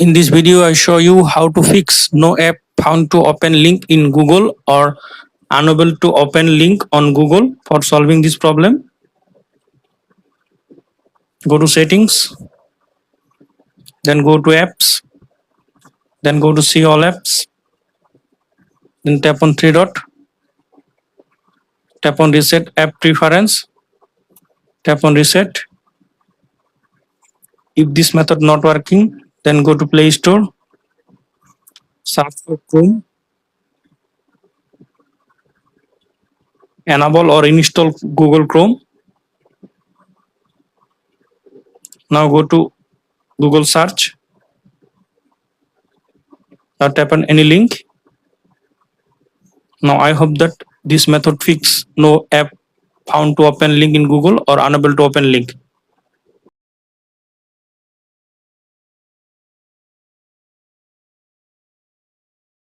In this video, I show you how to fix no app found to open link in Google or unable to open link on Google. For solving this problem, go to settings, then go to apps, then go to see all apps, then tap on three dot, tap on reset app preference, tap on reset. If this method not working, then go to Play Store, search for Chrome, enable or install Google Chrome. Now go to Google search. Now tap on any link. Now I hope that this method fix no app found to open link in Google or unable to open link.